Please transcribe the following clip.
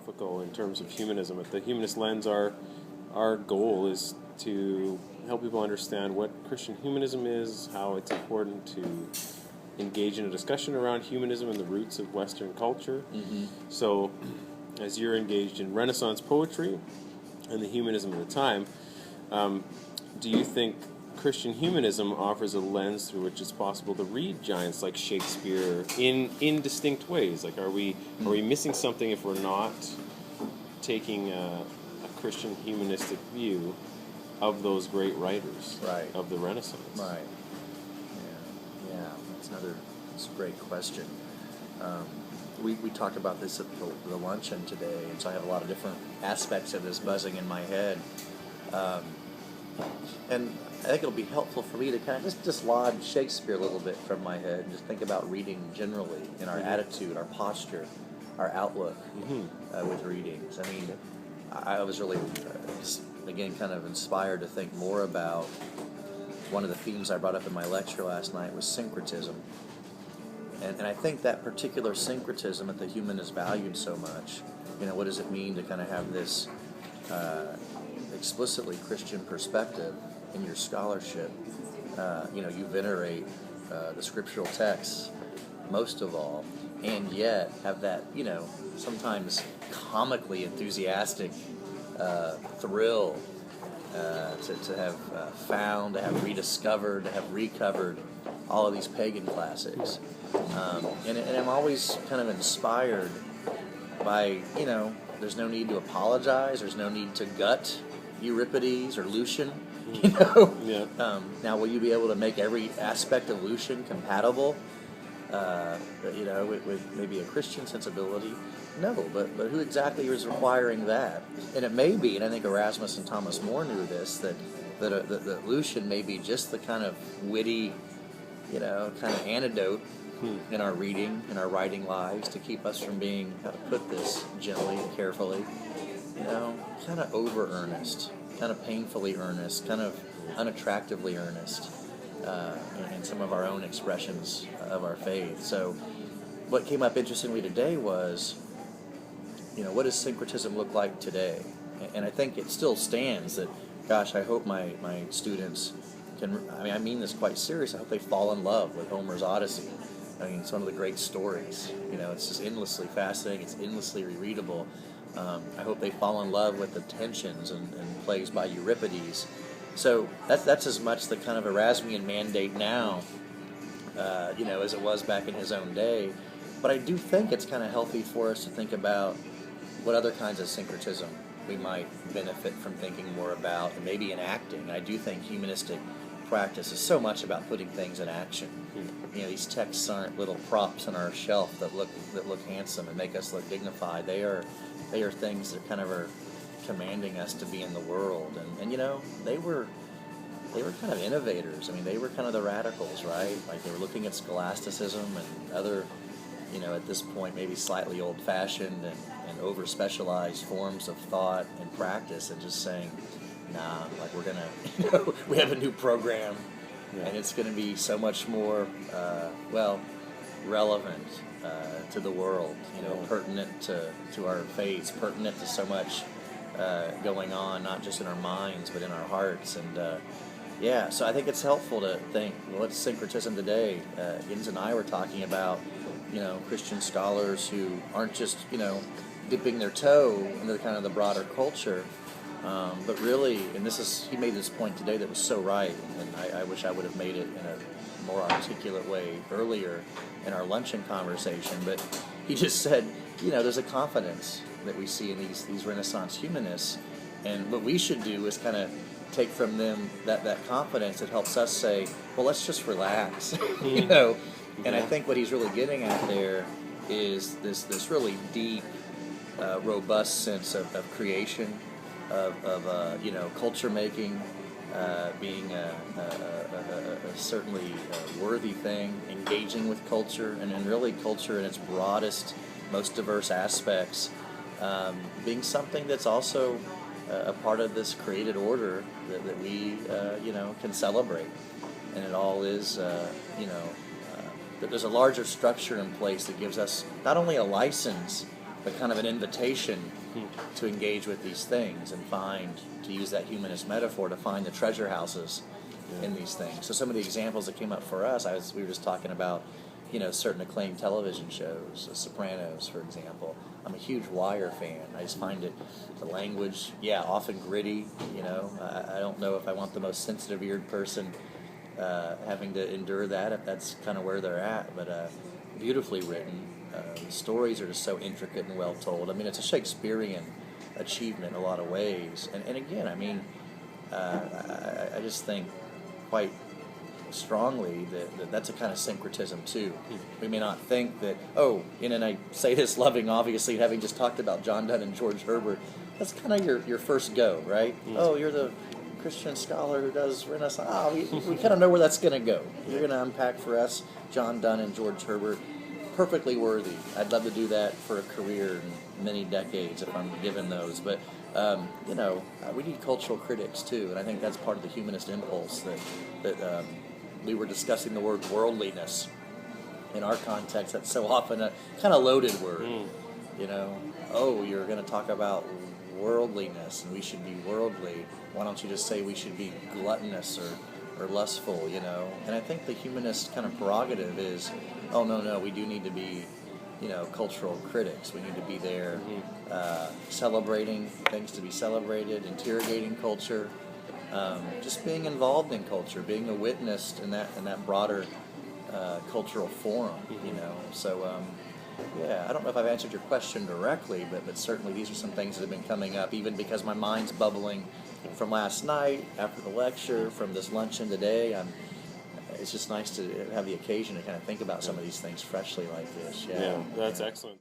philosophical in terms of humanism. At the Humanist Lens, our goal is to help people understand what Christian humanism is, how it's important to engage in a discussion around humanism and the roots of Western culture. Mm-hmm. So, as you're engaged in Renaissance poetry and the humanism of the time, do you think Christian humanism offers a lens through which it's possible to read giants like Shakespeare in distinct ways? Like, are we missing something if we're not taking a Christian humanistic view of those great writers of the Renaissance? Right. Yeah. That's a great question. We talked about this at the luncheon today, and so I have a lot of different aspects of this buzzing in my head. And I think it'll be helpful for me to kind of just dislodge Shakespeare a little bit from my head and just think about reading generally in our attitude, our posture, our outlook with readings. I mean, I was really, again, kind of inspired to think more about one of the themes I brought up in my lecture last night was syncretism. And I think that particular syncretism that the humanist valued so much, what does it mean to kind of have this explicitly Christian perspective in your scholarship? You venerate the scriptural texts most of all, and yet have that, sometimes comically enthusiastic thrill to have found, to have rediscovered, to have recovered all of these pagan classics. And I'm always kind of inspired by, there's no need to apologize, there's no need to gut Euripides or Lucian, Yeah. Now, will you be able to make every aspect of Lucian compatible, with maybe a Christian sensibility? No, but who exactly is requiring that? And it may be, and I think Erasmus and Thomas More knew this, that Lucian may be just the kind of witty, kind of antidote in our reading, in our writing lives, to keep us from being, how to put this gently and carefully, kind of over-earnest, kind of painfully earnest, kind of unattractively earnest in some of our own expressions of our faith. So what came up interestingly today was, what does syncretism look like today? And I think it still stands that, gosh, I hope my students can, I mean this quite serious, I hope they fall in love with Homer's Odyssey. I mean, it's one of the great stories. It's just endlessly fascinating, it's endlessly rereadable. I hope they fall in love with the tensions and plays by Euripides. So that's as much the kind of Erasmian mandate now, as it was back in his own day. But I do think it's kind of healthy for us to think about what other kinds of syncretism we might benefit from thinking more about and maybe enacting. I do think humanistic practice is so much about putting things in action. These texts aren't little props on our shelf that look handsome and make us look dignified. They are things that kind of are commanding us to be in the world. And they were kind of innovators. I mean, they were kind of the radicals, right? Like, they were looking at scholasticism and other, at this point maybe slightly old-fashioned and over-specialized forms of thought and practice, and just saying, nah, like, we're gonna, we have a new program, and it's going to be so much more, relevant to the world, pertinent to our faiths, pertinent to so much going on, not just in our minds, but in our hearts. And so I think it's helpful to think, what's syncretism today? Jens and I were talking about, Christian scholars who aren't just, dipping their toe into kind of the broader culture, but really, and he made this point today that was so right, and I wish I would have made it in a more articulate way earlier in our luncheon conversation, but he just said, there's a confidence that we see in these Renaissance humanists, and what we should do is kind of take from them that confidence that helps us say, well, let's just relax, And I think what he's really getting at there is this really deep, robust sense of creation, of culture making, being a certainly worthy thing, engaging with culture, and then really culture in its broadest, most diverse aspects, being something that's also a part of this created order that we can celebrate. And it all is that there's a larger structure in place that gives us not only a license but kind of an invitation to engage with these things and find, to use that humanist metaphor, to find the treasure houses in these things. So some of the examples that came up for us, we were just talking about, certain acclaimed television shows, The Sopranos, for example. I'm a huge Wire fan. I just find the language, often gritty. I don't know if I want the most sensitive-eared person having to endure that, if that's kind of where they're at. But beautifully written. The stories are just so intricate and well told. I mean, it's a Shakespearean achievement in a lot of ways. And again, I mean, I just think quite strongly that's a kind of syncretism too. We may not think that, and I say this loving, obviously, having just talked about John Donne and George Herbert, that's kind of your first go, right? Oh, you're the Christian scholar who does Renaissance. We kind of know where that's going to go. You're going to unpack for us John Donne and George Herbert. Perfectly worthy. I'd love to do that for a career in many decades if I'm given those. But, we need cultural critics too, and I think that's part of the humanist impulse that we were discussing the word worldliness. In our context, that's so often a kind of loaded word. You're going to talk about worldliness and we should be worldly. Why don't you just say we should be gluttonous or lustful, And I think the humanist kind of prerogative is, no, we do need to be, cultural critics. We need to be there celebrating things to be celebrated, interrogating culture, just being involved in culture, being a witness in that broader cultural forum, So, I don't know if I've answered your question directly, but certainly these are some things that have been coming up, even because my mind's bubbling from last night, after the lecture, from this luncheon today. It's just nice to have the occasion to kind of think about some of these things freshly like this. Yeah, that's excellent.